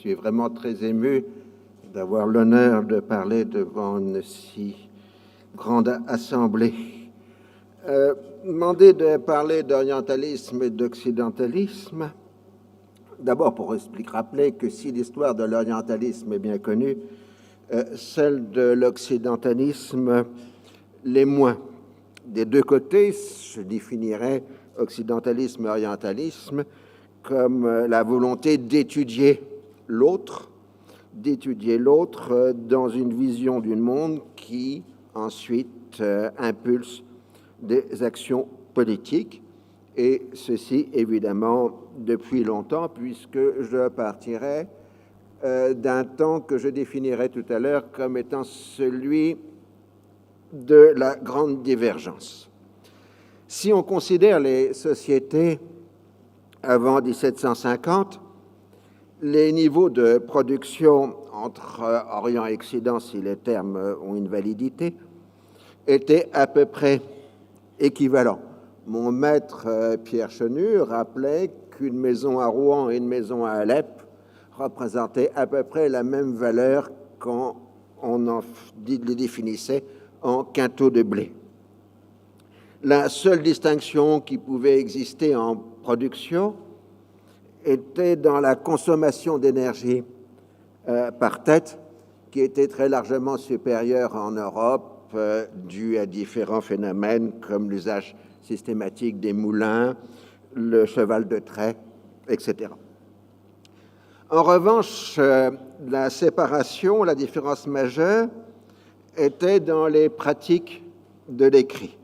suis vraiment très ému d'avoir l'honneur de parler devant une si grande assemblée. Demander de parler d'orientalisme et d'occidentalisme, d'abord pour rappeler que si l'histoire de l'orientalisme est bien connue, celle de l'occidentalisme l'est moins. Des deux côtés, je définirais occidentalisme et orientalisme comme la volonté d'étudier l'autre dans une vision du monde qui ensuite impulse des actions politiques, et ceci évidemment depuis longtemps, puisque je partirai d'un temps que je définirai tout à l'heure comme étant celui de la grande divergence. Si on considère les sociétés avant 1750, les niveaux de production entre Orient et Occident, si les termes ont une validité, étaient à peu près équivalents. Mon maître Pierre Chenu rappelait qu'une maison à Rouen et une maison à Alep représentaient à peu près la même valeur quand on les définissait en quintaux de blé. La seule distinction qui pouvait exister en production était dans la consommation d'énergie par tête, qui était très largement supérieure en Europe, due à différents phénomènes comme l'usage systématique des moulins, le cheval de trait, etc. En revanche, la séparation, la différence majeure, était dans les pratiques de l'écrit.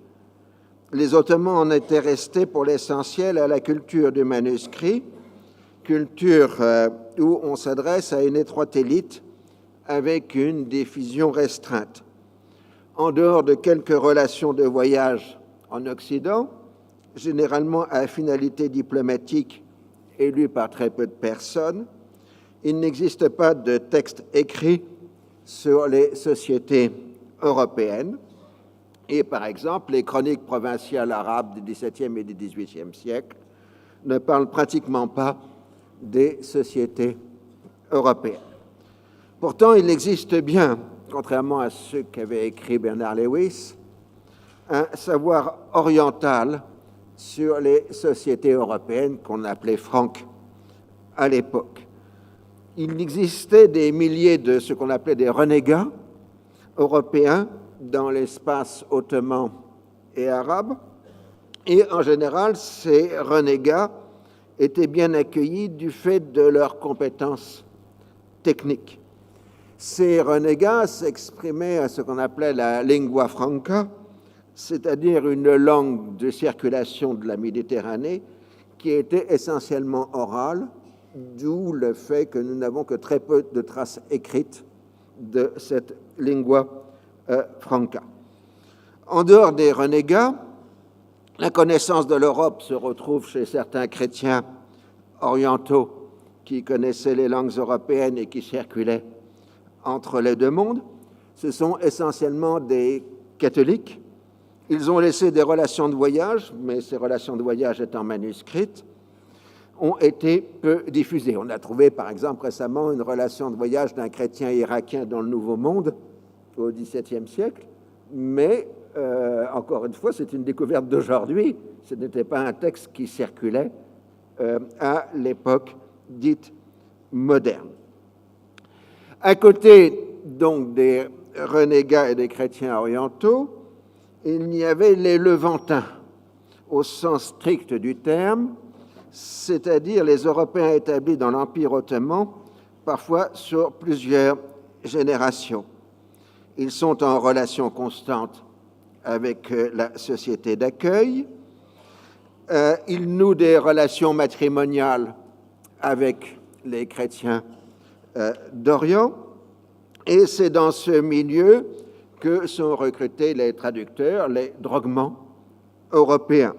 Les Ottomans en étaient restés pour l'essentiel à la culture du manuscrit, culture où on s'adresse à une étroite élite avec une diffusion restreinte. En dehors de quelques relations de voyage en Occident, généralement à finalité diplomatique et lues par très peu de personnes, il n'existe pas de texte écrit sur les sociétés européennes. Et par exemple, les chroniques provinciales arabes du XVIIe et du XVIIIe siècle ne parlent pratiquement pas des sociétés européennes. Pourtant, il existe bien, contrairement à ce qu'avait écrit Bernard Lewis, un savoir oriental sur les sociétés européennes qu'on appelait franques à l'époque. Il existait des milliers de ce qu'on appelait des renégats européens dans l'espace ottoman et arabe, et en général, ces renégats étaient bien accueillis du fait de leurs compétences techniques. Ces renégats s'exprimaient à ce qu'on appelait la lingua franca, c'est-à-dire une langue de circulation de la Méditerranée qui était essentiellement orale, d'où le fait que nous n'avons que très peu de traces écrites de cette lingua franca. En dehors des renégats, la connaissance de l'Europe se retrouve chez certains chrétiens orientaux qui connaissaient les langues européennes et qui circulaient entre les deux mondes. Ce sont essentiellement des catholiques. Ils ont laissé des relations de voyage, mais ces relations de voyage étant manuscrites, ont été peu diffusées. On a trouvé, par exemple, récemment une relation de voyage d'un chrétien irakien dans le Nouveau Monde au XVIIe siècle, mais encore une fois, c'est une découverte d'aujourd'hui. Ce n'était pas un texte qui circulait à l'époque dite moderne. À côté donc des renégats et des chrétiens orientaux, il y avait les Levantins, au sens strict du terme, c'est-à-dire les Européens établis dans l'Empire ottoman, parfois sur plusieurs générations. Ils sont en relation constante avec la société d'accueil. Ils nouent des relations matrimoniales avec les chrétiens d'Orient. Et c'est dans ce milieu que sont recrutés les traducteurs, les drogmans européens.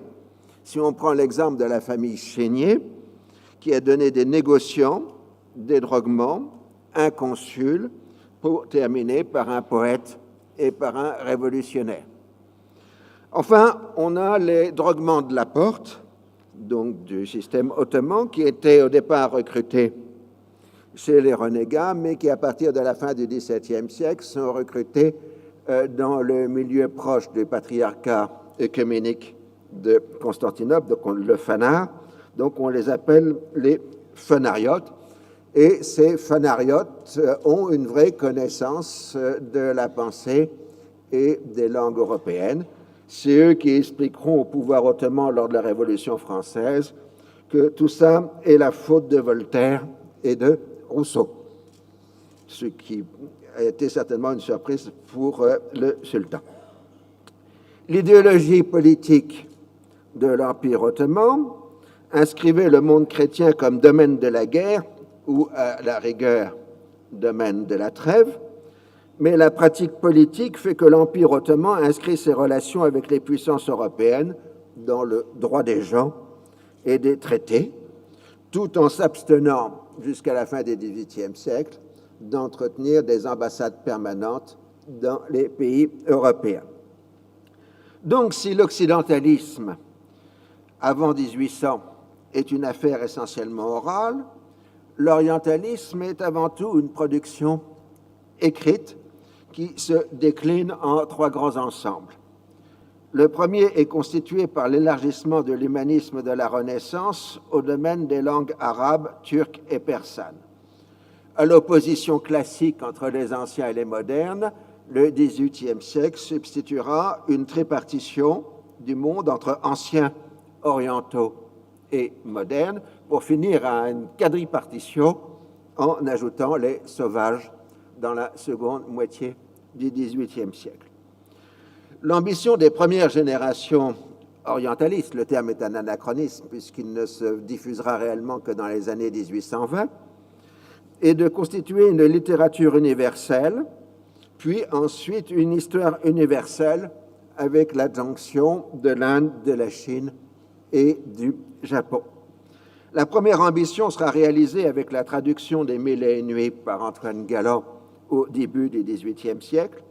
Si on prend l'exemple de la famille Chénier, qui a donné des négociants, des drogmans, un consul, pour terminer par un poète et par un révolutionnaire. Enfin, on a les drogmans de la Porte, donc du système ottoman, qui étaient au départ recrutés chez les renégats, mais qui, à partir de la fin du XVIIe siècle, sont recrutés dans le milieu proche du patriarcat œcuménique de Constantinople, donc le Phanar. Donc on les appelle les phanariotes. Et ces phanariotes ont une vraie connaissance de la pensée et des langues européennes. C'est eux qui expliqueront au pouvoir ottoman lors de la Révolution française que tout ça est la faute de Voltaire et de Rousseau, ce qui a été certainement une surprise pour le sultan. L'idéologie politique de l'Empire ottoman inscrivait le monde chrétien comme domaine de la guerre ou, à la rigueur, domaine de la trêve, mais la pratique politique fait que l'Empire ottoman inscrit ses relations avec les puissances européennes dans le droit des gens et des traités, tout en s'abstenant, jusqu'à la fin du XVIIIe siècle, d'entretenir des ambassades permanentes dans les pays européens. Donc, si l'occidentalisme, avant 1800, est une affaire essentiellement orale, l'orientalisme est avant tout une production écrite qui se décline en trois grands ensembles. Le premier est constitué par l'élargissement de l'humanisme de la Renaissance au domaine des langues arabes, turques et persanes. À l'opposition classique entre les anciens et les modernes, le XVIIIe siècle substituera une tripartition du monde entre anciens, orientaux et modernes, pour finir à une quadripartition en ajoutant les sauvages dans la seconde moitié du XVIIIe siècle. L'ambition des premières générations orientalistes, le terme est un anachronisme puisqu'il ne se diffusera réellement que dans les années 1820, est de constituer une littérature universelle, puis ensuite une histoire universelle avec l'adjonction de l'Inde, de la Chine et du Japon. La première ambition sera réalisée avec la traduction des Mille et une nuits par Antoine Galland au début du XVIIIe siècle.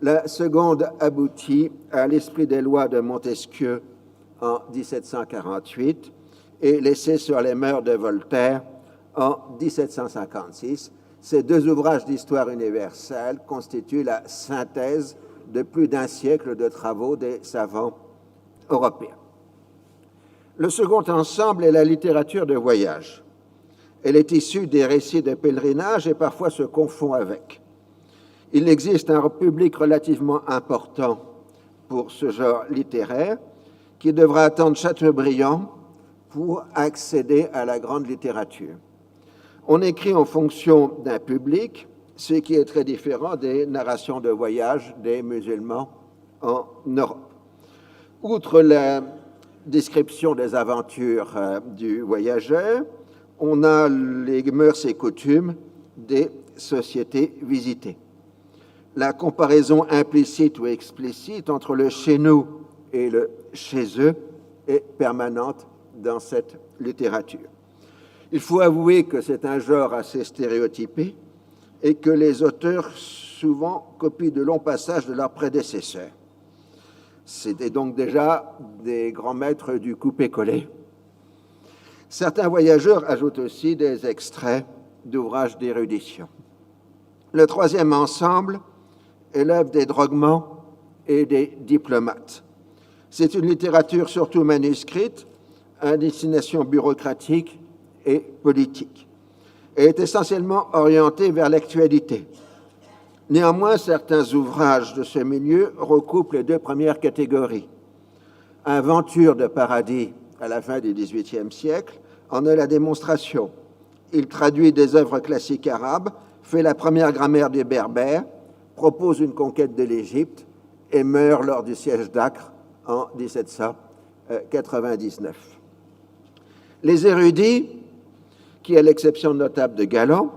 La seconde aboutit à l'Esprit des lois de Montesquieu en 1748 et l'Essai sur les mœurs de Voltaire en 1756. Ces deux ouvrages d'histoire universelle constituent la synthèse de plus d'un siècle de travaux des savants européens. Le second ensemble est la littérature de voyage. Elle est issue des récits de pèlerinage et parfois se confond avec. Il existe un public relativement important pour ce genre littéraire qui devra attendre Chateaubriand pour accéder à la grande littérature. On écrit en fonction d'un public, ce qui est très différent des narrations de voyage des musulmans en Europe. Outre la description des aventures du voyageur, on a les mœurs et coutumes des sociétés visitées. La comparaison implicite ou explicite entre le chez nous et le chez eux est permanente dans cette littérature. Il faut avouer que c'est un genre assez stéréotypé et que les auteurs souvent copient de longs passages de leurs prédécesseurs. C'était donc déjà des grands maîtres du coupé-collé. Certains voyageurs ajoutent aussi des extraits d'ouvrages d'érudition. Le troisième ensemble est l'œuvre des droguements et des diplomates. C'est une littérature surtout manuscrite, à destination bureaucratique et politique. Elle est essentiellement orientée vers l'actualité. Néanmoins, certains ouvrages de ce milieu recoupent les deux premières catégories. Aventure de paradis à la fin du XVIIIe siècle en est la démonstration. Il traduit des œuvres classiques arabes, fait la première grammaire des Berbères, propose une conquête de l'Égypte et meurt lors du siège d'Acre en 1799. Les érudits, qui, à l'exception notable de Galland,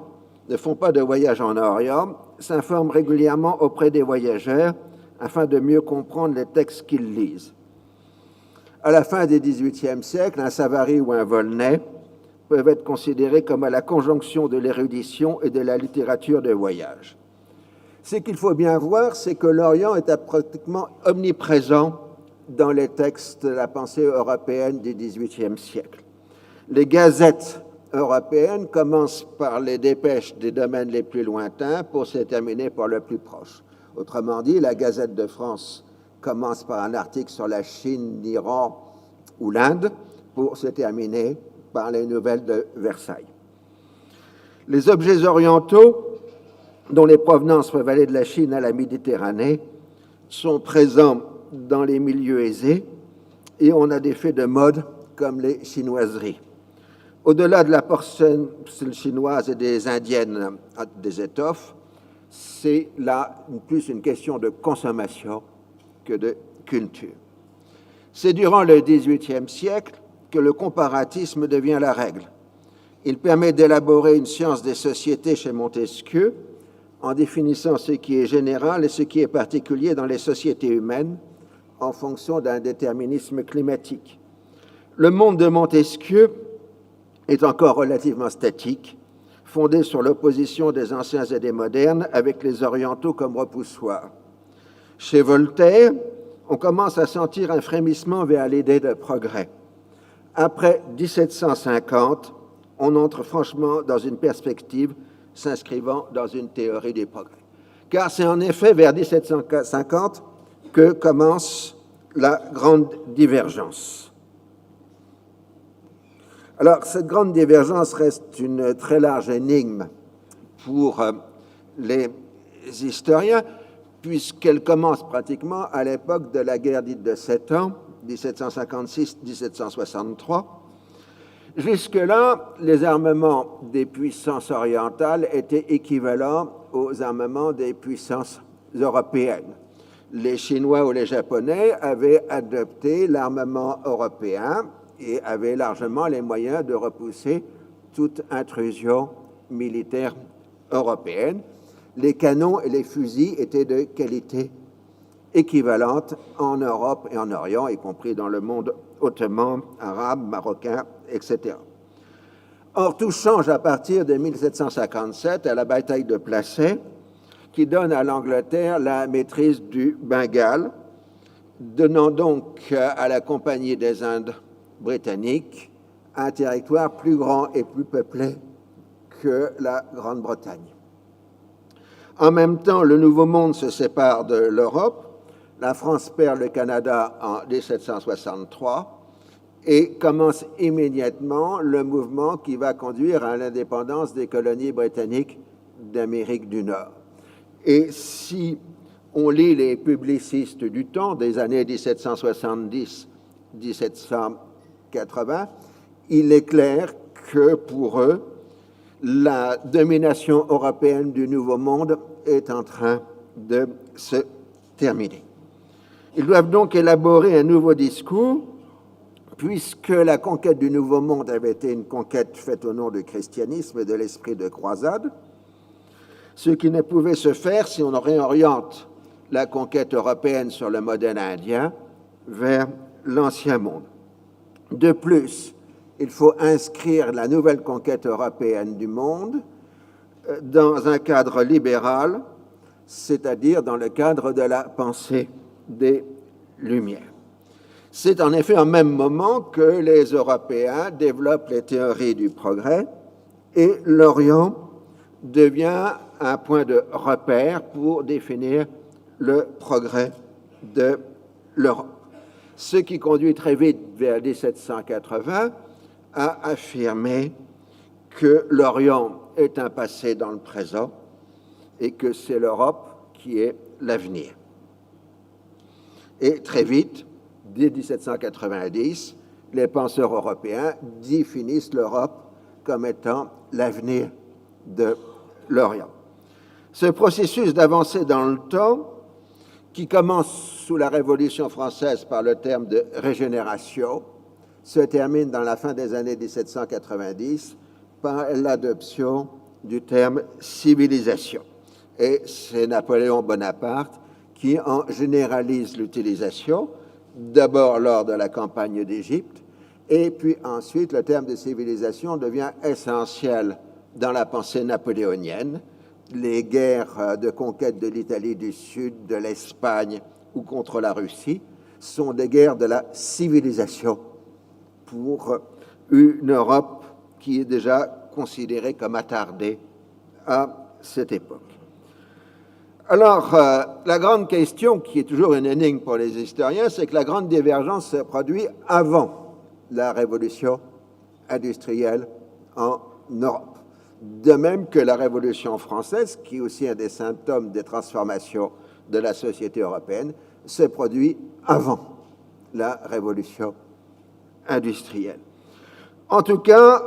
ne font pas de voyage en Orient, s'informent régulièrement auprès des voyageurs afin de mieux comprendre les textes qu'ils lisent. À la fin du XVIIIe siècle, un Savary ou un Volney peuvent être considérés comme à la conjonction de l'érudition et de la littérature de voyage. Ce qu'il faut bien voir, c'est que l'Orient est pratiquement omniprésent dans les textes de la pensée européenne du XVIIIe siècle. Les gazettes européenne commence par les dépêches des domaines les plus lointains pour se terminer par le plus proche. Autrement dit, la Gazette de France commence par un article sur la Chine, l'Iran ou l'Inde pour se terminer par les nouvelles de Versailles. Les objets orientaux, dont les provenances peuvent aller de la Chine à la Méditerranée, sont présents dans les milieux aisés et on a des faits de mode comme les chinoiseries. Au-delà de la porcelaine chinoise et des indiennes des étoffes, c'est là plus une question de consommation que de culture. C'est durant le XVIIIe siècle que le comparatisme devient la règle. Il permet d'élaborer une science des sociétés chez Montesquieu en définissant ce qui est général et ce qui est particulier dans les sociétés humaines en fonction d'un déterminisme climatique. Le monde de Montesquieu est encore relativement statique, fondé sur l'opposition des anciens et des modernes avec les orientaux comme repoussoirs. Chez Voltaire, on commence à sentir un frémissement vers l'idée de progrès. Après 1750, on entre franchement dans une perspective s'inscrivant dans une théorie du progrès. Car c'est en effet vers 1750 que commence la grande divergence. Alors, cette grande divergence reste une très large énigme pour les historiens, puisqu'elle commence pratiquement à l'époque de la guerre dite de 7 ans, 1756-1763. Jusque-là, les armements des puissances orientales étaient équivalents aux armements des puissances européennes. Les Chinois ou les Japonais avaient adopté l'armement européen et avaient largement les moyens de repousser toute intrusion militaire européenne. Les canons et les fusils étaient de qualité équivalente en Europe et en Orient, y compris dans le monde ottoman, arabe, marocain, etc. Or, tout change à partir de 1757 à la bataille de Plassey, qui donne à l'Angleterre la maîtrise du Bengale, donnant donc à la Compagnie des Indes britanniques un territoire plus grand et plus peuplé que la Grande-Bretagne. En même temps, le Nouveau Monde se sépare de l'Europe. La France perd le Canada en 1763 et commence immédiatement le mouvement qui va conduire à l'indépendance des colonies britanniques d'Amérique du Nord. Et si on lit les publicistes du temps des années 1770-1780, il est clair que pour eux, la domination européenne du Nouveau Monde est en train de se terminer. Ils doivent donc élaborer un nouveau discours, puisque la conquête du Nouveau Monde avait été une conquête faite au nom du christianisme et de l'esprit de croisade, ce qui ne pouvait se faire si on réoriente la conquête européenne sur le modèle indien vers l'Ancien Monde. De plus, il faut inscrire la nouvelle conquête européenne du monde dans un cadre libéral, c'est-à-dire dans le cadre de la pensée des Lumières. C'est en effet au même moment que les Européens développent les théories du progrès et l'Orient devient un point de repère pour définir le progrès de l'Europe. Ce qui conduit très vite vers 1780 à affirmer que l'Orient est un passé dans le présent et que c'est l'Europe qui est l'avenir. Et très vite, dès 1790, les penseurs européens définissent l'Europe comme étant l'avenir de l'Orient. Ce processus d'avancée dans le temps, qui commence sous la Révolution française par le terme de régénération, se termine dans la fin des années 1790 par l'adoption du terme civilisation. Et c'est Napoléon Bonaparte qui en généralise l'utilisation, d'abord lors de la campagne d'Égypte, et puis ensuite le terme de civilisation devient essentiel dans la pensée napoléonienne. Les guerres de conquête de l'Italie du Sud, de l'Espagne ou contre la Russie sont des guerres de la civilisation pour une Europe qui est déjà considéré comme attardé à cette époque. Alors, la grande question, qui est toujours une énigme pour les historiens, c'est que la grande divergence se produit avant la révolution industrielle en Europe. De même que la Révolution française, qui est aussi un des symptômes des transformations de la société européenne, se produit avant la Révolution industrielle. En tout cas,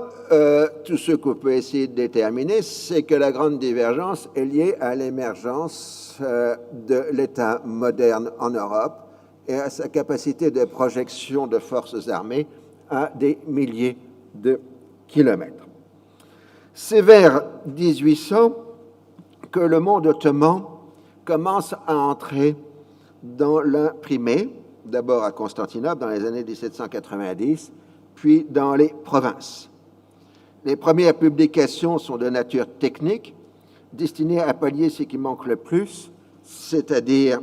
tout ce qu'on peut essayer de déterminer, c'est que la grande divergence est liée à l'émergence de l'État moderne en Europe et à sa capacité de projection de forces armées à des milliers de kilomètres. C'est vers 1800 que le monde ottoman commence à entrer dans l'imprimé, d'abord à Constantinople dans les années 1790, puis dans les provinces. Les premières publications sont de nature technique, destinées à pallier ce qui manque le plus, c'est-à-dire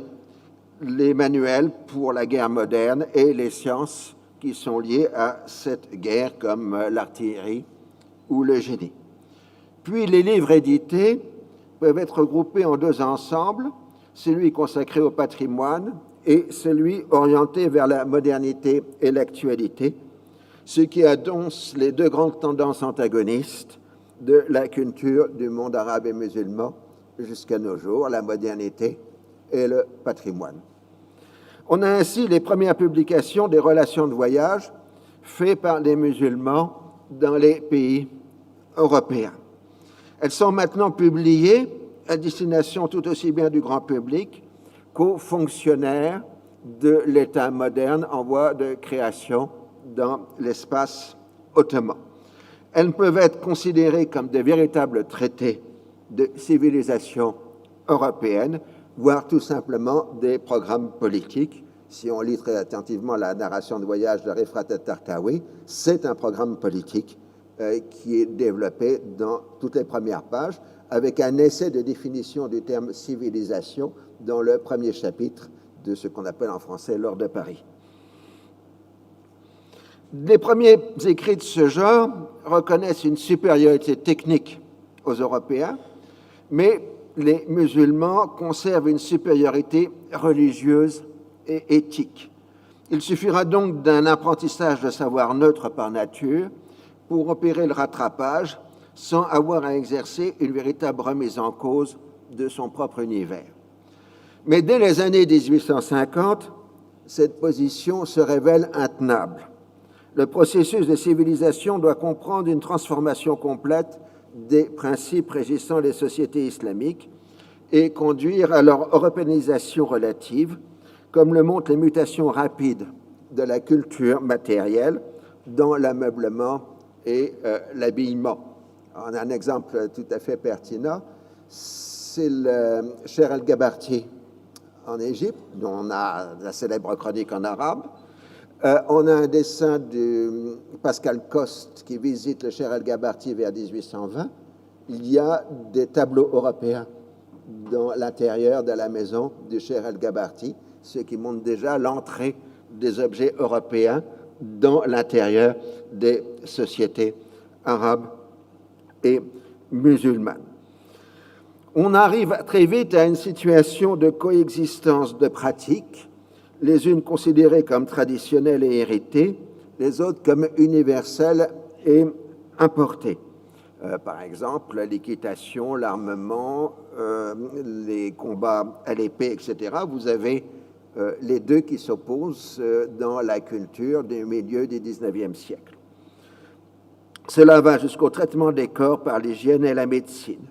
les manuels pour la guerre moderne et les sciences qui sont liées à cette guerre, comme l'artillerie ou le génie. Puis les livres édités peuvent être regroupés en deux ensembles, celui consacré au patrimoine et celui orienté vers la modernité et l'actualité, ce qui annonce les deux grandes tendances antagonistes de la culture du monde arabe et musulman jusqu'à nos jours, la modernité et le patrimoine. On a ainsi les premières publications des relations de voyage faites par les musulmans dans les pays européens. Elles sont maintenant publiées à destination tout aussi bien du grand public qu'aux fonctionnaires de l'État moderne en voie de création dans l'espace ottoman. Elles peuvent être considérées comme de véritables traités de civilisation européenne, voire tout simplement des programmes politiques. Si on lit très attentivement la narration de voyage de Rifat al-Tartawi, c'est un programme politique qui est développé dans toutes les premières pages, avec un essai de définition du terme civilisation dans le premier chapitre de ce qu'on appelle en français l'Or de Paris. Les premiers écrits de ce genre reconnaissent une supériorité technique aux Européens, mais les musulmans conservent une supériorité religieuse et éthique. Il suffira donc d'un apprentissage de savoir neutre par nature pour opérer le rattrapage sans avoir à exercer une véritable remise en cause de son propre univers. Mais dès les années 1850, cette position se révèle intenable. Le processus de civilisation doit comprendre une transformation complète des principes régissant les sociétés islamiques et conduire à leur européanisation relative, comme le montrent les mutations rapides de la culture matérielle dans l'ameublement et l'habillement. On a un exemple tout à fait pertinent, c'est le Cheikh el-Gabarti en Égypte, dont on a la célèbre chronique en arabe. On a un dessin de Pascal Coste qui visite le Cheikh el-Gabarti vers 1820. Il y a des tableaux européens dans l'intérieur de la maison du Cheikh el-Gabarti, ce qui montre déjà l'entrée des objets européens dans l'intérieur des sociétés arabes et musulmanes. On arrive très vite à une situation de coexistence de pratiques, les unes considérées comme traditionnelles et héritées, les autres comme universelles et importées. Par exemple, l'équitation, l'armement, les combats à l'épée, etc. Vous avez les deux qui s'opposent dans la culture du milieu du XIXe siècle. Cela va jusqu'au traitement des corps par l'hygiène et la médecine.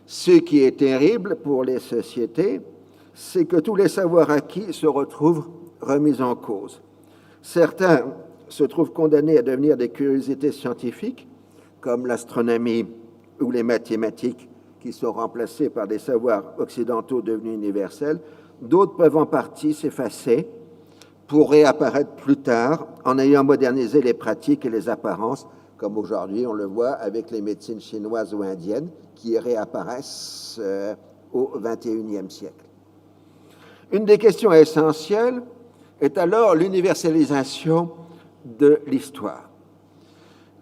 Ce qui est terrible pour les sociétés, c'est que tous les savoirs acquis se retrouvent remis en cause. Certains se trouvent condamnés à devenir des curiosités scientifiques, comme l'astronomie ou les mathématiques, qui sont remplacés par des savoirs occidentaux devenus universels. D'autres peuvent en partie s'effacer pour réapparaître plus tard en ayant modernisé les pratiques et les apparences, comme aujourd'hui on le voit avec les médecines chinoises ou indiennes qui réapparaissent au XXIe siècle. Une des questions essentielles est alors l'universalisation de l'histoire.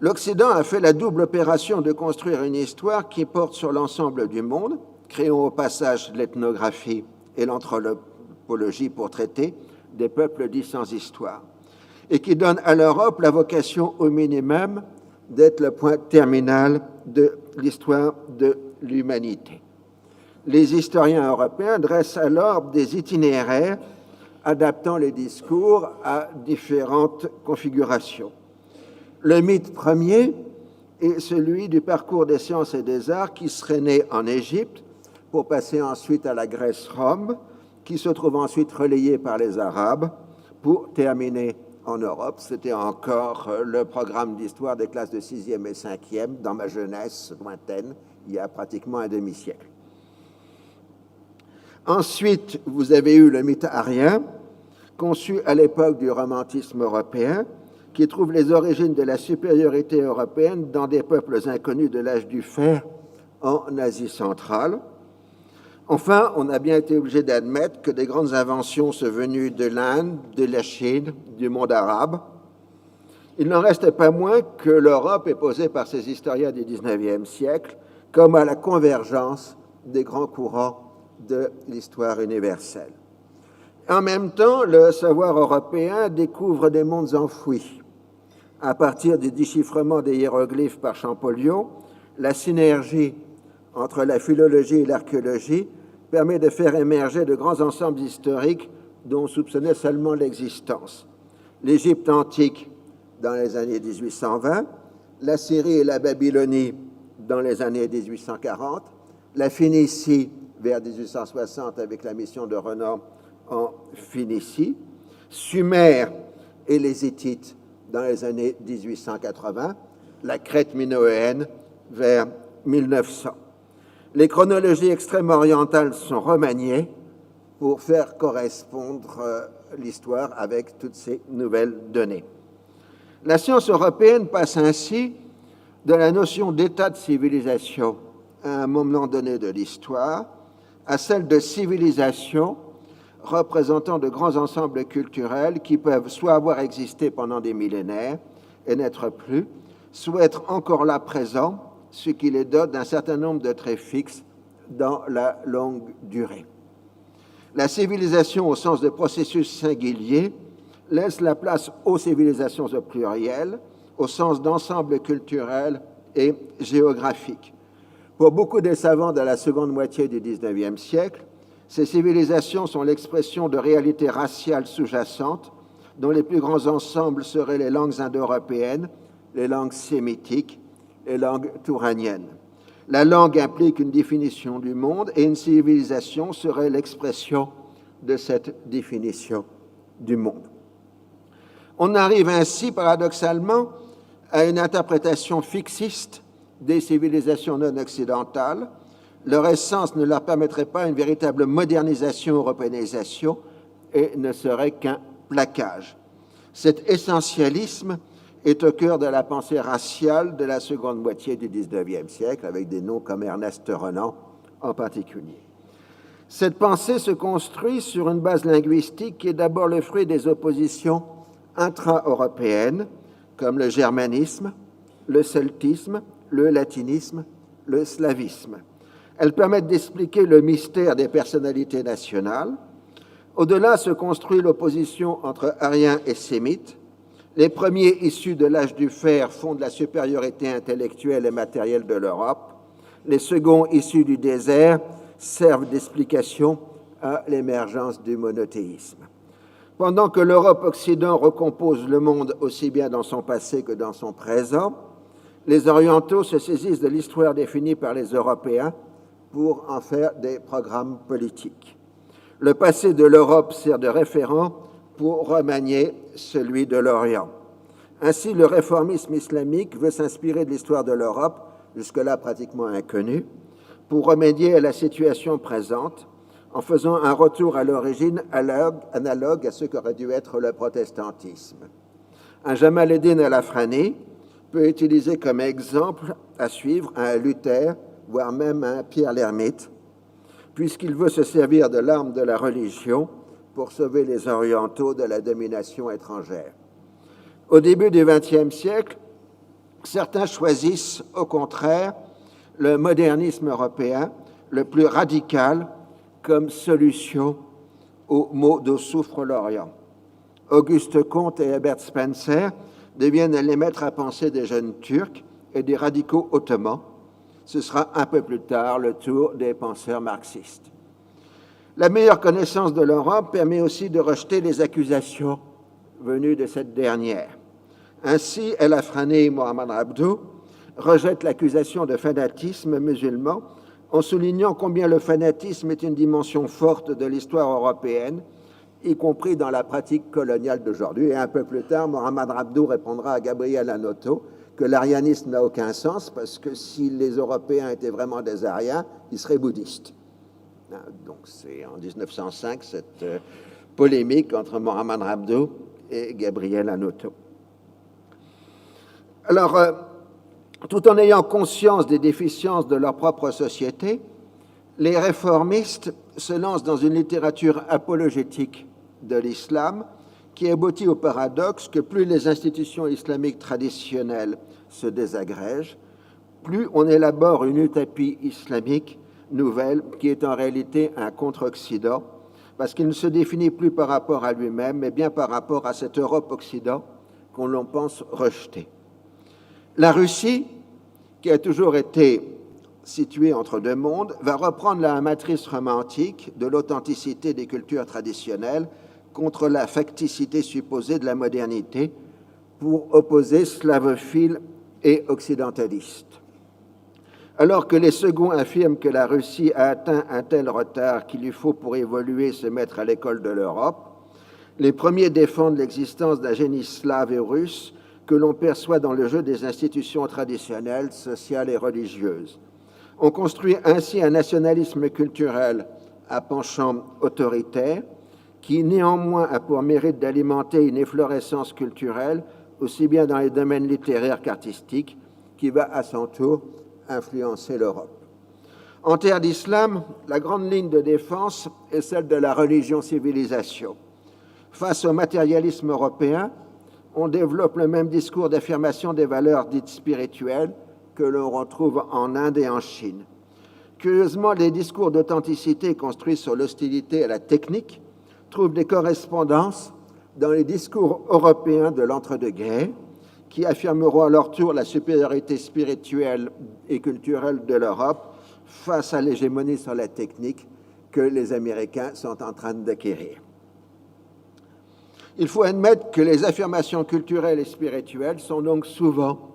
L'Occident a fait la double opération de construire une histoire qui porte sur l'ensemble du monde, créant au passage l'ethnographie et l'anthropologie pour traiter des peuples dits sans histoire, et qui donne à l'Europe la vocation au minimum d'être le point terminal de l'histoire de l'humanité. Les historiens européens dressent alors des itinéraires adaptant les discours à différentes configurations. Le mythe premier est celui du parcours des sciences et des arts qui serait né en Égypte pour passer ensuite à la Grèce-Rome, qui se trouve ensuite relayé par les Arabes pour terminer en Europe. C'était encore le programme d'histoire des classes de 6e et 5e dans ma jeunesse lointaine, il y a pratiquement un demi-siècle. Ensuite, vous avez eu le mythe arien, conçu à l'époque du romantisme européen, qui trouve les origines de la supériorité européenne dans des peuples inconnus de l'âge du fer en Asie centrale. Enfin, on a bien été obligé d'admettre que des grandes inventions sont venues de l'Inde, de la Chine, du monde arabe. Il n'en reste pas moins que l'Europe est posée par ces historiens du XIXe siècle comme à la convergence des grands courants de l'histoire universelle. En même temps, le savoir européen découvre des mondes enfouis. À partir du déchiffrement des hiéroglyphes par Champollion, la synergie entre la philologie et l'archéologie permet de faire émerger de grands ensembles historiques dont on soupçonnait seulement l'existence. L'Égypte antique dans les années 1820, la Syrie et la Babylonie dans les années 1840, la Phénicie vers 1860 avec la mission de Renan en Phénicie, Sumer et les Hittites dans les années 1880, la Crète minoéenne vers 1900. Les chronologies extrême-orientales sont remaniées pour faire correspondre l'histoire avec toutes ces nouvelles données. La science européenne passe ainsi de la notion d'état de civilisation à un moment donné de l'histoire à celle de civilisation représentant de grands ensembles culturels qui peuvent soit avoir existé pendant des millénaires et n'être plus, soit être encore là présents, ce qui les dote d'un certain nombre de traits fixes dans la longue durée. La civilisation, au sens de processus singulier, laisse la place aux civilisations au pluriel, au sens d'ensemble culturel et géographique. Pour beaucoup des savants de la seconde moitié du XIXe siècle, ces civilisations sont l'expression de réalités raciales sous-jacentes dont les plus grands ensembles seraient les langues indo-européennes, les langues sémitiques, les langues touraniennes. La langue implique une définition du monde et une civilisation serait l'expression de cette définition du monde. On arrive ainsi, paradoxalement, à une interprétation fixiste des civilisations non occidentales. Leur essence ne leur permettrait pas une véritable modernisation, européanisation, et ne serait qu'un plaquage. Cet essentialisme est au cœur de la pensée raciale de la seconde moitié du XIXe siècle, avec des noms comme Ernest Renan en particulier. Cette pensée se construit sur une base linguistique qui est d'abord le fruit des oppositions intra-européennes, comme le germanisme, le celtisme, le latinisme, le slavisme. Elles permettent d'expliquer le mystère des personnalités nationales. Au-delà se construit l'opposition entre Ariens et Sémites. Les premiers issus de l'âge du fer fondent la supériorité intellectuelle et matérielle de l'Europe. Les seconds issus du désert servent d'explication à l'émergence du monothéisme. Pendant que l'Europe-Occident recompose le monde aussi bien dans son passé que dans son présent, les Orientaux se saisissent de l'histoire définie par les Européens pour en faire des programmes politiques. Le passé de l'Europe sert de référent pour remanier celui de l'Orient. Ainsi, le réformisme islamique veut s'inspirer de l'histoire de l'Europe, jusque-là pratiquement inconnue, pour remédier à la situation présente, en faisant un retour à l'origine analogue à ce qu'aurait dû être le protestantisme. Un Jamal Eddin al-Afrani peut utiliser comme exemple à suivre un Luther, voire même un Pierre l'Hermite, puisqu'il veut se servir de l'arme de la religion pour sauver les Orientaux de la domination étrangère. Au début du XXe siècle, Certains choisissent, au contraire, le modernisme européen le plus radical comme solution aux maux dont souffre l'Orient. Auguste Comte et Herbert Spencer deviennent les maîtres à penser des jeunes Turcs et des radicaux ottomans. Ce sera un peu plus tard le tour des penseurs marxistes. La meilleure connaissance de l'Europe permet aussi de rejeter les accusations venues de cette dernière. Ainsi, El Afrani et Mohamed Abdou rejettent l'accusation de fanatisme musulman en soulignant combien le fanatisme est une dimension forte de l'histoire européenne, y compris dans la pratique coloniale d'aujourd'hui. Et un peu plus tard, Mohamed Abdou répondra à Gabriel Hanotto que l'arianisme n'a aucun sens parce que si les Européens étaient vraiment des Ariens, ils seraient bouddhistes. Donc c'est en 1905 cette polémique entre Mohamed Abdou et Gabriel Hanotto. Alors, tout en ayant conscience des déficiences de leur propre société, les réformistes se lancent dans une littérature apologétique de l'islam qui aboutit au paradoxe que plus les institutions islamiques traditionnelles se désagrègent, plus on élabore une utopie islamique nouvelle qui est en réalité un contre-Occident, parce qu'il ne se définit plus par rapport à lui-même, mais bien par rapport à cette Europe-Occident qu'on l'on pense rejeter. La Russie, qui a toujours été située entre deux mondes, va reprendre la matrice romantique de l'authenticité des cultures traditionnelles contre la facticité supposée de la modernité pour opposer slavophiles et occidentalistes. Alors que les seconds affirment que la Russie a atteint un tel retard qu'il lui faut pour évoluer se mettre à l'école de l'Europe, les premiers défendent l'existence d'un génie slave et russe que l'on perçoit dans le jeu des institutions traditionnelles, sociales et religieuses. On construit ainsi un nationalisme culturel à penchant autoritaire qui néanmoins a pour mérite d'alimenter une efflorescence culturelle aussi bien dans les domaines littéraires qu'artistiques qui va à son tour influencer l'Europe. En terre d'islam, la grande ligne de défense est celle de la religion-civilisation. Face au matérialisme européen, on développe le même discours d'affirmation des valeurs dites spirituelles que l'on retrouve en Inde et en Chine. Curieusement, les discours d'authenticité construits sur l'hostilité à la technique trouvent des correspondances dans les discours européens de l'entre-deux-guerres, qui affirmeront à leur tour la supériorité spirituelle et culturelle de l'Europe face à l'hégémonie sur la technique que les Américains sont en train d'acquérir. Il faut admettre que les affirmations culturelles et spirituelles sont donc souvent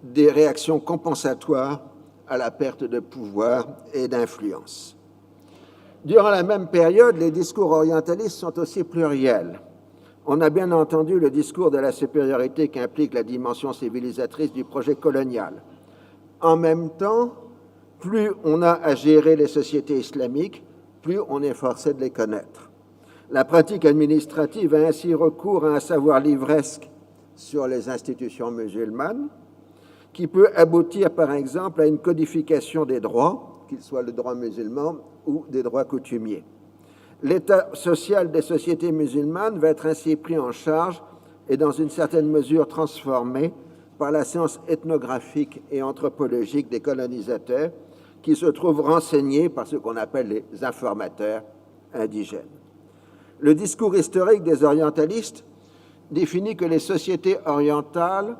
des réactions compensatoires à la perte de pouvoir et d'influence. Durant la même période, les discours orientalistes sont aussi pluriels. On a bien entendu le discours de la supériorité qu'implique la dimension civilisatrice du projet colonial. En même temps, plus on a à gérer les sociétés islamiques, plus on est forcé de les connaître. La pratique administrative a ainsi recours à un savoir livresque sur les institutions musulmanes, qui peut aboutir, par exemple, à une codification des droits, qu'ils soient le droit musulman ou des droits coutumiers. L'état social des sociétés musulmanes va être ainsi pris en charge et dans une certaine mesure transformé par la science ethnographique et anthropologique des colonisateurs qui se trouvent renseignés par ce qu'on appelle les informateurs indigènes. Le discours historique des orientalistes définit que les sociétés orientales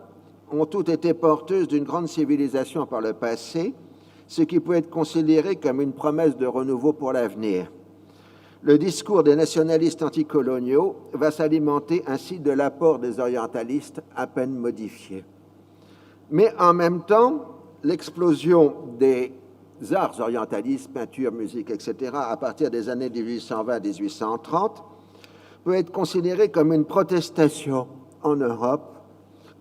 ont toutes été porteuses d'une grande civilisation par le passé, ce qui peut être considéré comme une promesse de renouveau pour l'avenir. Le discours des nationalistes anticoloniaux va s'alimenter ainsi de l'apport des orientalistes à peine modifié. Mais en même temps, l'explosion des arts orientalistes, peinture, musique, etc., à partir des années 1820-1830, peut être considérée comme une protestation en Europe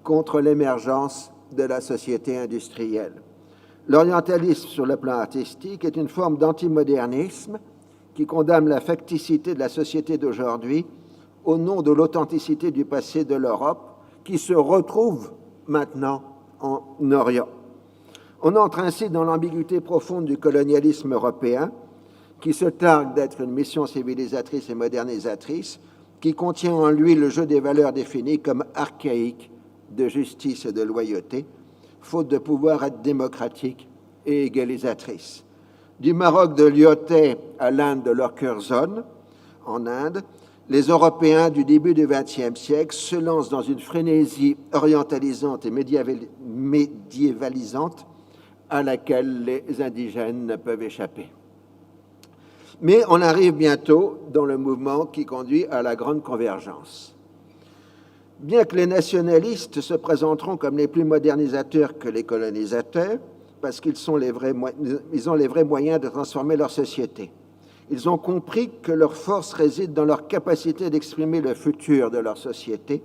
contre l'émergence de la société industrielle. L'orientalisme sur le plan artistique est une forme d'antimodernisme qui condamne la facticité de la société d'aujourd'hui au nom de l'authenticité du passé de l'Europe qui se retrouve maintenant en Orient. On entre ainsi dans l'ambiguïté profonde du colonialisme européen qui se targue d'être une mission civilisatrice et modernisatrice qui contient en lui le jeu des valeurs définies comme archaïques de justice et de loyauté, faute de pouvoir être démocratique et égalisatrice. Du Maroc de Lyautey à l'Inde de leur Curzon, en Inde, les Européens du début du XXe siècle se lancent dans une frénésie orientalisante et médiévalisante à laquelle les indigènes ne peuvent échapper. Mais on arrive bientôt dans le mouvement qui conduit à la grande convergence. Bien que les nationalistes se présenteront comme les plus modernisateurs que les colonisateurs, parce qu'ils ont les vrais moyens de transformer leur société. Ils ont compris que leur force réside dans leur capacité d'exprimer le futur de leur société,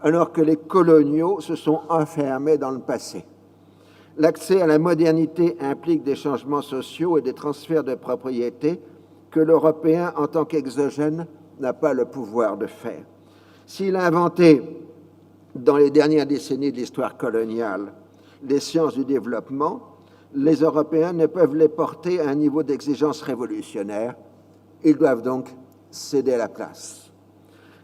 alors que les coloniaux se sont enfermés dans le passé. L'accès à la modernité implique des changements sociaux et des transferts de propriété que l'Européen, en tant qu'exogène, n'a pas le pouvoir de faire. S'il a inventé, dans les dernières décennies de l'histoire coloniale, les sciences du développement, les Européens ne peuvent les porter à un niveau d'exigence révolutionnaire. Ils doivent donc céder la place.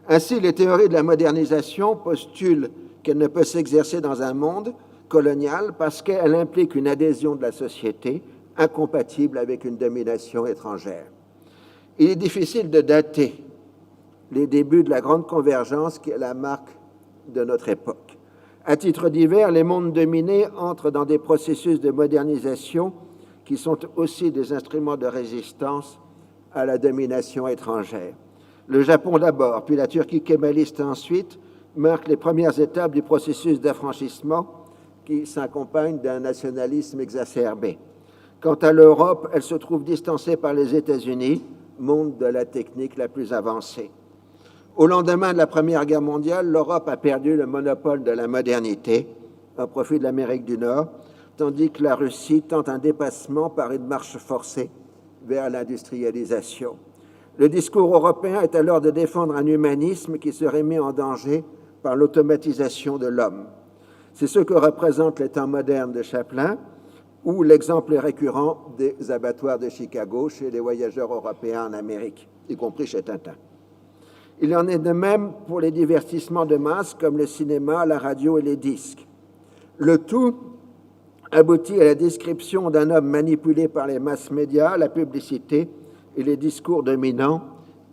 Ainsi, les théories de la modernisation postulent qu'elle ne peut s'exercer dans un monde colonial parce qu'elle implique une adhésion de la société incompatible avec une domination étrangère. Il est difficile de dater les débuts de la grande convergence qui est la marque de notre époque. À titre divers, les mondes dominés entrent dans des processus de modernisation qui sont aussi des instruments de résistance à la domination étrangère. Le Japon d'abord, puis la Turquie kémaliste ensuite, marquent les premières étapes du processus d'affranchissement qui s'accompagne d'un nationalisme exacerbé. Quant à l'Europe, elle se trouve distancée par les États-Unis, monde de la technique la plus avancée. Au lendemain de la Première Guerre mondiale, l'Europe a perdu le monopole de la modernité au profit de l'Amérique du Nord, tandis que la Russie tente un dépassement par une marche forcée vers l'industrialisation. Le discours européen est alors de défendre un humanisme qui serait mis en danger par l'automatisation de l'homme. C'est ce que représente les temps modernes de Chaplin ou l'exemple récurrent des abattoirs de Chicago chez les voyageurs européens en Amérique, y compris chez Tintin. Il en est de même pour les divertissements de masse comme le cinéma, la radio et les disques. Le tout aboutit à la description d'un homme manipulé par les masses médias, la publicité et les discours dominants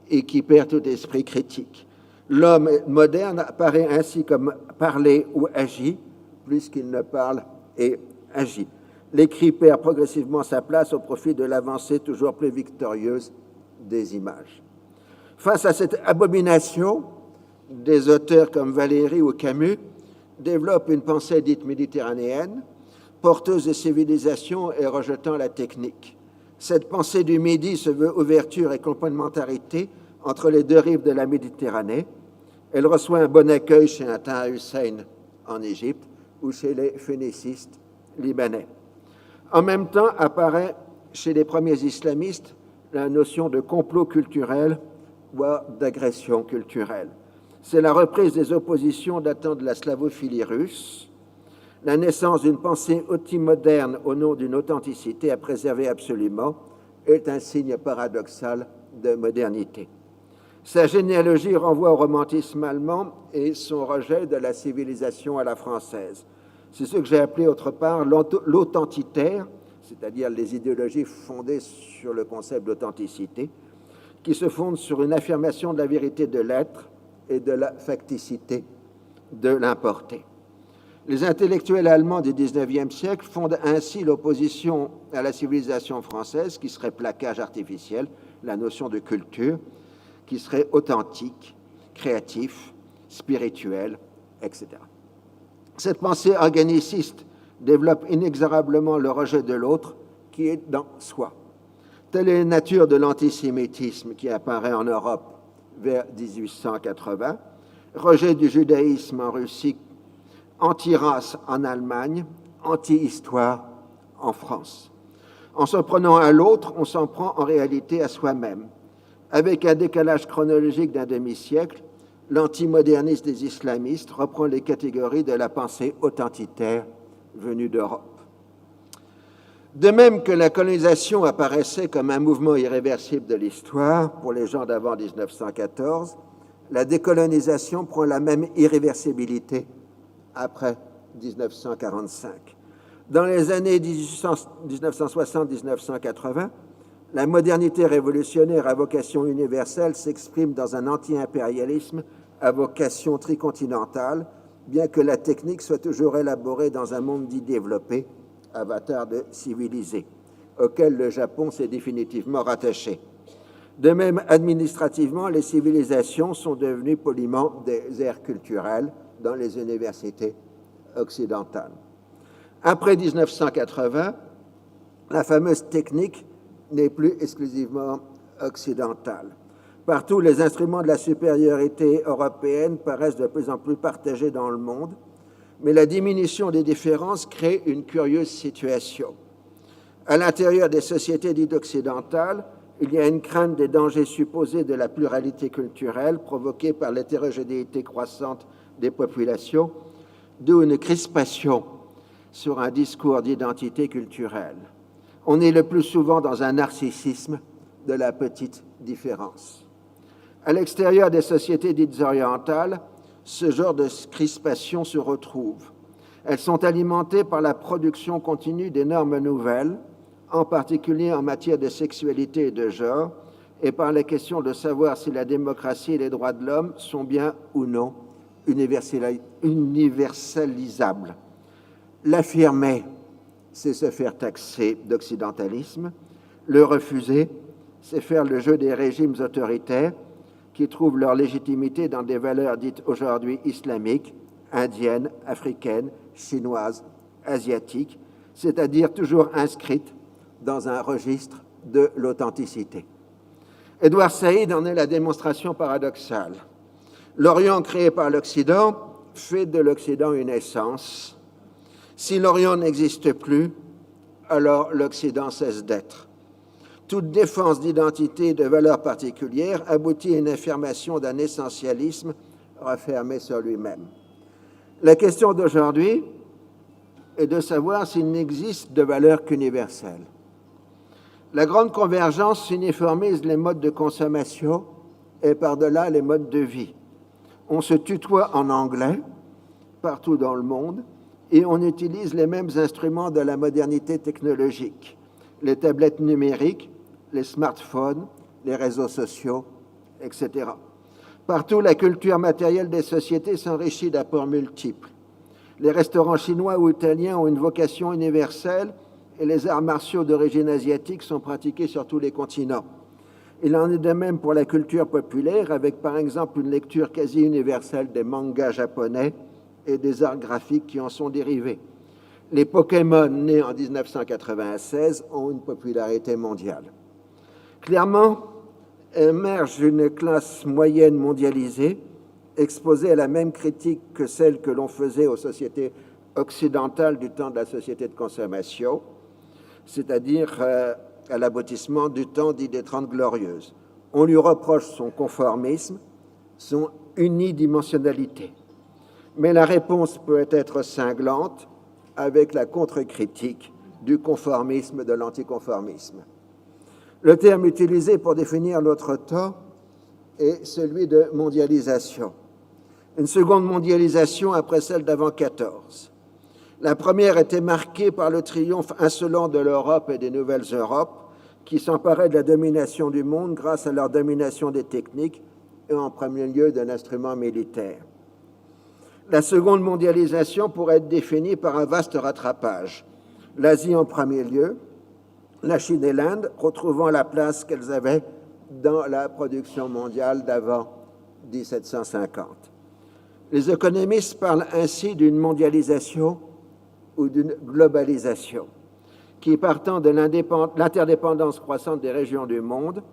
et qui perd tout esprit critique. L'homme moderne apparaît ainsi comme parler ou agit, plus qu'il ne parle et agit. L'écrit perd progressivement sa place au profit de l'avancée toujours plus victorieuse des images. Face à cette abomination, des auteurs comme Valéry ou Camus développent une pensée dite méditerranéenne, porteuse de civilisation et rejetant la technique. Cette pensée du Midi se veut ouverture et complémentarité entre les deux rives de la Méditerranée. Elle reçoit un bon accueil chez un Taha Hussein en Égypte ou chez les phénicistes libanais. En même temps apparaît chez les premiers islamistes la notion de complot culturel voire d'agression culturelle. C'est la reprise des oppositions datant de la slavophilie russe, la naissance d'une pensée moderne au nom d'une authenticité à préserver absolument est un signe paradoxal de modernité. Sa généalogie renvoie au romantisme allemand et son rejet de la civilisation à la française. C'est ce que j'ai appelé autre part l'authentitaire, c'est-à-dire les idéologies fondées sur le concept d'authenticité, qui se fonde sur une affirmation de la vérité de l'être et de la facticité de l'importé. Les intellectuels allemands du XIXe siècle fondent ainsi l'opposition à la civilisation française, qui serait plaquage artificiel, la notion de culture, qui serait authentique, créatif, spirituel, etc. Cette pensée organiciste développe inexorablement le rejet de l'autre qui est dans soi. Telle est la nature de l'antisémitisme qui apparaît en Europe vers 1880, rejet du judaïsme en Russie, anti-race en Allemagne, anti-histoire en France. En se prenant à l'autre, on s'en prend en réalité à soi-même. Avec un décalage chronologique d'un demi-siècle, l'antimodernisme des islamistes reprend les catégories de la pensée authentitaire venue d'Europe. De même que la colonisation apparaissait comme un mouvement irréversible de l'histoire pour les gens d'avant 1914, la décolonisation prend la même irréversibilité après 1945. Dans les années 1960-1980, la modernité révolutionnaire à vocation universelle s'exprime dans un anti-impérialisme à vocation tricontinentale, bien que la technique soit toujours élaborée dans un monde dit développé, avatar de civilisé, auquel le Japon s'est définitivement rattaché. De même, administrativement, les civilisations sont devenues poliment des aires culturelles dans les universités occidentales. Après 1980, la fameuse technique n'est plus exclusivement occidentale. Partout, les instruments de la supériorité européenne paraissent de plus en plus partagés dans le monde, mais la diminution des différences crée une curieuse situation. À l'intérieur des sociétés dites occidentales, il y a une crainte des dangers supposés de la pluralité culturelle provoquée par l'hétérogénéité croissante des populations, d'où une crispation sur un discours d'identité culturelle. On est le plus souvent dans un narcissisme de la petite différence. À l'extérieur des sociétés dites orientales, ce genre de crispation se retrouve. Elles sont alimentées par la production continue des normes nouvelles, en particulier en matière de sexualité et de genre, et par la question de savoir si la démocratie et les droits de l'homme sont bien ou non universalisables. L'affirmer, c'est se faire taxer d'occidentalisme. Le refuser, c'est faire le jeu des régimes autoritaires qui trouvent leur légitimité dans des valeurs dites aujourd'hui islamiques, indiennes, africaines, chinoises, asiatiques, c'est-à-dire toujours inscrites dans un registre de l'authenticité. Édouard Saïd en est la démonstration paradoxale. L'Orient créé par l'Occident fait de l'Occident une essence. Si l'Orient n'existe plus, alors l'Occident cesse d'être. Toute défense d'identité et de valeurs particulières aboutit à une affirmation d'un essentialisme refermé sur lui-même. La question d'aujourd'hui est de savoir s'il n'existe de valeur qu'universelle. La grande convergence uniformise les modes de consommation et par-delà les modes de vie. On se tutoie en anglais partout dans le monde et on utilise les mêmes instruments de la modernité technologique, les tablettes numériques, les smartphones, les réseaux sociaux, etc. Partout, la culture matérielle des sociétés s'enrichit d'apports multiples. Les restaurants chinois ou italiens ont une vocation universelle et les arts martiaux d'origine asiatique sont pratiqués sur tous les continents. Il en est de même pour la culture populaire, avec par exemple une lecture quasi universelle des mangas japonais et des arts graphiques qui en sont dérivés. Les Pokémon, nés en 1996, ont une popularité mondiale. Clairement, émerge une classe moyenne mondialisée, exposée à la même critique que celle que l'on faisait aux sociétés occidentales du temps de la société de consommation, c'est-à-dire à l'aboutissement du temps dit des Trente Glorieuses. On lui reproche son conformisme, son unidimensionnalité. Mais la réponse peut être cinglante avec la contre-critique du conformisme, de l'anticonformisme. Le terme utilisé pour définir l'autre temps est celui de mondialisation. Une seconde mondialisation après celle d'avant 14. La première était marquée par le triomphe insolent de l'Europe et des Nouvelles Europes qui s'emparaient de la domination du monde grâce à leur domination des techniques et en premier lieu d'un instrument militaire. La seconde mondialisation pourrait être définie par un vaste rattrapage. L'Asie en premier lieu, la Chine et l'Inde retrouvant la place qu'elles avaient dans la production mondiale d'avant 1750. Les économistes parlent ainsi d'une mondialisation ou d'une globalisation qui, partant de l'interdépendance croissante des régions du monde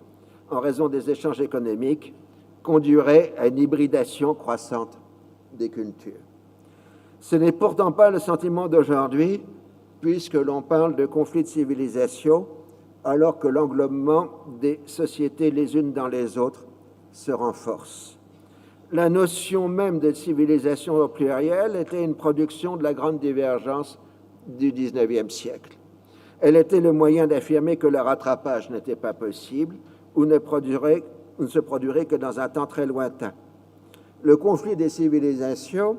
en raison des échanges économiques, conduirait à une hybridation croissante des cultures. Ce n'est pourtant pas le sentiment d'aujourd'hui, puisque l'on parle de conflits de civilisation, alors que l'englobement des sociétés les unes dans les autres se renforce. La notion même de civilisation au pluriel était une production de la grande divergence du XIXe siècle. Elle était le moyen d'affirmer que le rattrapage n'était pas possible ou ne se produirait que dans un temps très lointain. Le conflit des civilisations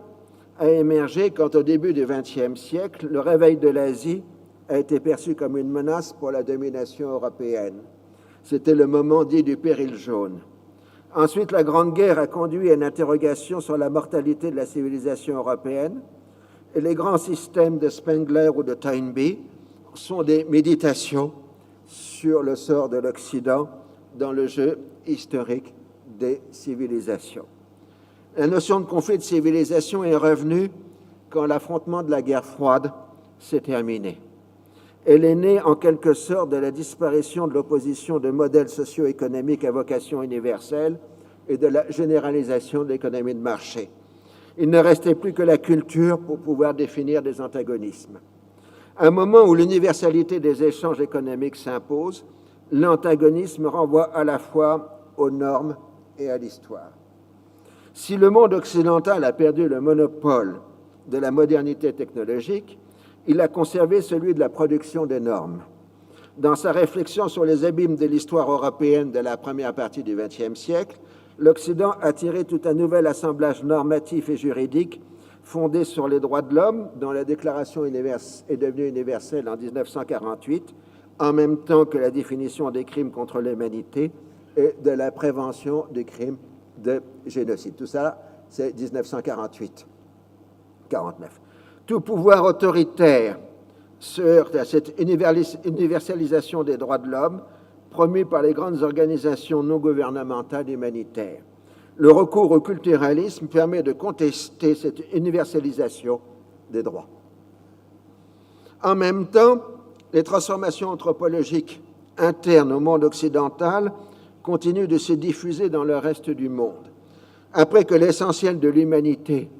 a émergé quand, au début du XXe siècle, le réveil de l'Asie a été perçu comme une menace pour la domination européenne. C'était le moment dit du péril jaune. Ensuite, la Grande Guerre a conduit à une interrogation sur la mortalité de la civilisation européenne, et les grands systèmes de Spengler ou de Toynbee sont des méditations sur le sort de l'Occident dans le jeu historique des civilisations. La notion de conflit de civilisation est revenue quand l'affrontement de la guerre froide s'est terminé. Elle est née en quelque sorte de la disparition de l'opposition de modèles socio-économiques à vocation universelle et de la généralisation de l'économie de marché. Il ne restait plus que la culture pour pouvoir définir des antagonismes. À un moment où l'universalité des échanges économiques s'impose, l'antagonisme renvoie à la fois aux normes et à l'histoire. Si le monde occidental a perdu le monopole de la modernité technologique, il a conservé celui de la production des normes. Dans sa réflexion sur les abîmes de l'histoire européenne de la première partie du XXe siècle, l'Occident a tiré tout un nouvel assemblage normatif et juridique fondé sur les droits de l'homme, dont la Déclaration est devenue universelle en 1948, en même temps que la définition des crimes contre l'humanité et de la prévention des crimes de génocide. Tout ça, c'est 1948-49. Tout pouvoir autoritaire se heurte à cette universalisation des droits de l'homme promue par les grandes organisations non gouvernementales humanitaires. Le recours au culturalisme permet de contester cette universalisation des droits. En même temps, les transformations anthropologiques internes au monde occidental continuent de se diffuser dans le reste du monde. Après que l'essentiel de l'humanité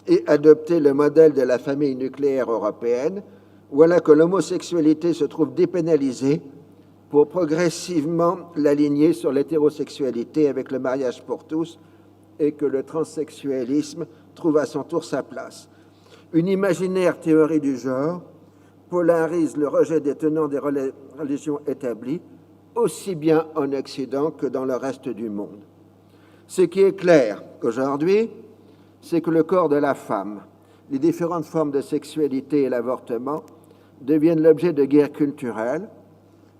ait adopté le modèle de la famille nucléaire européenne, voilà que l'homosexualité se trouve dépénalisée pour progressivement l'aligner sur l'hétérosexualité avec le mariage pour tous et que le transsexualisme trouve à son tour sa place. Une imaginaire théorie du genre polarise le rejet des tenants des religions établies, aussi bien en Occident que dans le reste du monde. Ce qui est clair aujourd'hui, c'est que le corps de la femme, les différentes formes de sexualité et l'avortement deviennent l'objet de guerres culturelles,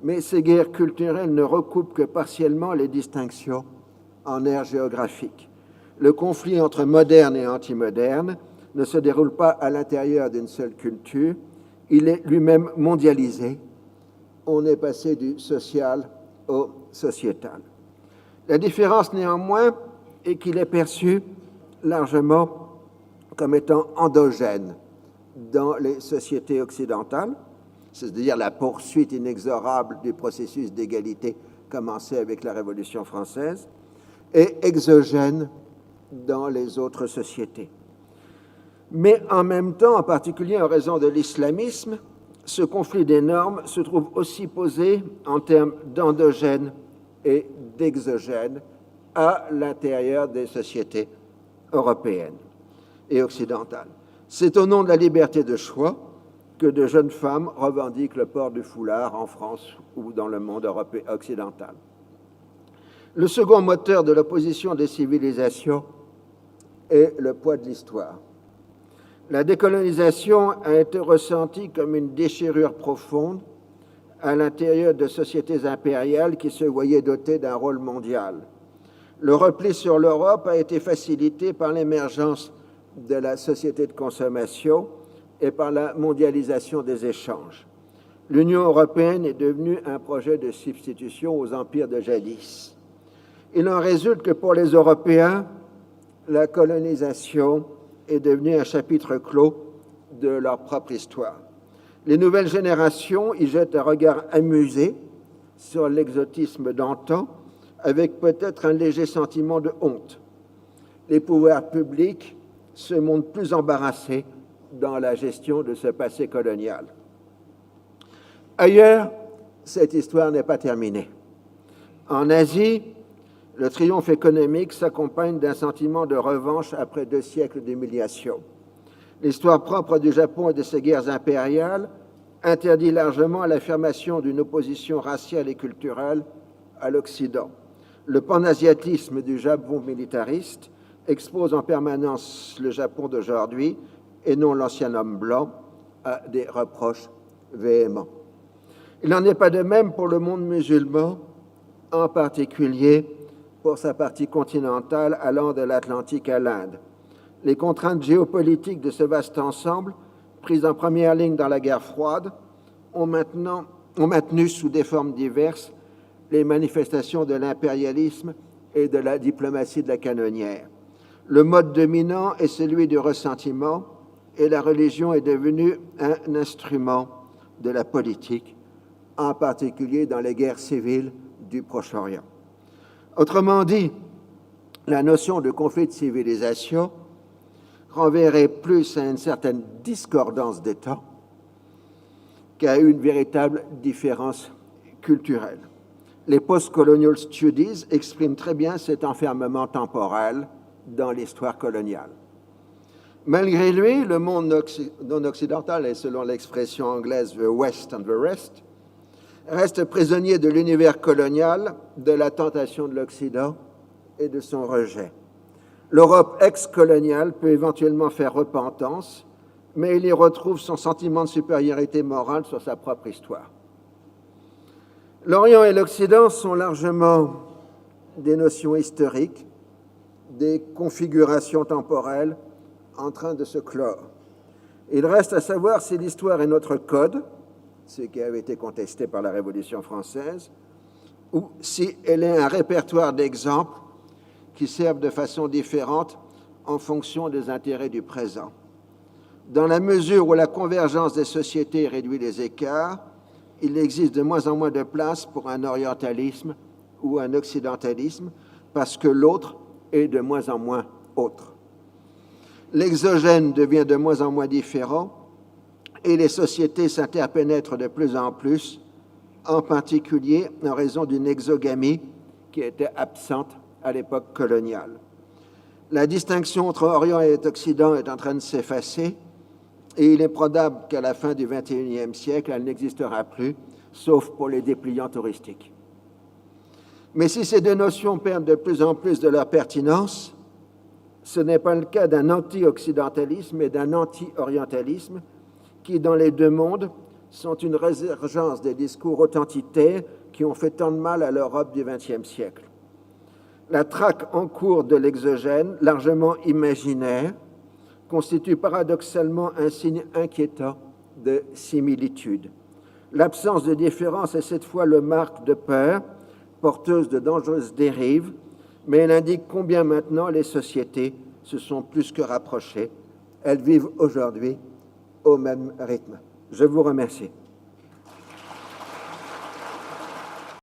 mais ces guerres culturelles ne recoupent que partiellement les distinctions en aires géographiques. Le conflit entre moderne et anti-moderne ne se déroule pas à l'intérieur d'une seule culture, il est lui-même mondialisé. On est passé du social au sociétal. La différence néanmoins est qu'il est perçu largement comme étant endogène dans les sociétés occidentales, c'est-à-dire la poursuite inexorable du processus d'égalité commencé avec la Révolution française, et exogène dans les autres sociétés. Mais en même temps, en particulier en raison de l'islamisme, ce conflit des normes se trouve aussi posé en termes d'endogène et d'exogène à l'intérieur des sociétés européennes et occidentales. C'est au nom de la liberté de choix que de jeunes femmes revendiquent le port du foulard en France ou dans le monde européen occidental. Le second moteur de l'opposition des civilisations est le poids de l'histoire. La décolonisation a été ressentie comme une déchirure profonde à l'intérieur de sociétés impériales qui se voyaient dotées d'un rôle mondial. Le repli sur l'Europe a été facilité par l'émergence de la société de consommation et par la mondialisation des échanges. L'Union européenne est devenue un projet de substitution aux empires de jadis. Il en résulte que pour les Européens, la colonisation est devenue un chapitre clos de leur propre histoire. Les nouvelles générations y jettent un regard amusé sur l'exotisme d'antan, avec peut-être un léger sentiment de honte. Les pouvoirs publics se montrent plus embarrassés dans la gestion de ce passé colonial. Ailleurs, cette histoire n'est pas terminée. En Asie, le triomphe économique s'accompagne d'un sentiment de revanche après 2 siècles d'humiliation. L'histoire propre du Japon et de ses guerres impériales interdit largement l'affirmation d'une opposition raciale et culturelle à l'Occident. Le panasiatisme du Japon militariste expose en permanence le Japon d'aujourd'hui, et non l'ancien homme blanc, à des reproches véhéments. Il n'en est pas de même pour le monde musulman, en particulier pour sa partie continentale allant de l'Atlantique à l'Inde. Les contraintes géopolitiques de ce vaste ensemble, prises en première ligne dans la guerre froide, ont maintenu sous des formes diverses les manifestations de l'impérialisme et de la diplomatie de la canonnière. Le mode dominant est celui du ressentiment et la religion est devenue un instrument de la politique, en particulier dans les guerres civiles du Proche-Orient. Autrement dit, la notion de conflit de civilisation renverrait plus à une certaine discordance d'État qu'à une véritable différence culturelle. Les post-colonial studies expriment très bien cet enfermement temporel dans l'histoire coloniale. Malgré lui, le monde non occidental, et selon l'expression anglaise « the West and the rest », reste prisonnier de l'univers colonial, de la tentation de l'Occident et de son rejet. L'Europe ex-coloniale peut éventuellement faire repentance, mais il y retrouve son sentiment de supériorité morale sur sa propre histoire. L'Orient et l'Occident sont largement des notions historiques, des configurations temporelles en train de se clore. Il reste à savoir si l'histoire est notre code, ce qui avait été contesté par la Révolution française, ou si elle est un répertoire d'exemples qui servent de façon différente en fonction des intérêts du présent. Dans la mesure où la convergence des sociétés réduit les écarts, il existe de moins en moins de place pour un orientalisme ou un occidentalisme parce que l'autre est de moins en moins autre. L'exogène devient de moins en moins différent et les sociétés s'interpénètrent de plus en plus, en particulier en raison d'une exogamie qui était absente à l'époque coloniale. La distinction entre Orient et Occident est en train de s'effacer et il est probable qu'à la fin du XXIe siècle, elle n'existera plus, sauf pour les dépliants touristiques. Mais si ces deux notions perdent de plus en plus de leur pertinence, ce n'est pas le cas d'un anti-occidentalisme et d'un anti-orientalisme qui, dans les deux mondes, sont une résurgence des discours authentitaires qui ont fait tant de mal à l'Europe du XXe siècle. La traque en cours de l'exogène, largement imaginaire, constitue paradoxalement un signe inquiétant de similitude. L'absence de différence est cette fois le marque de peur, porteuse de dangereuses dérives, mais elle indique combien maintenant les sociétés se sont plus que rapprochées. Elles vivent aujourd'hui au même rythme. Je vous remercie.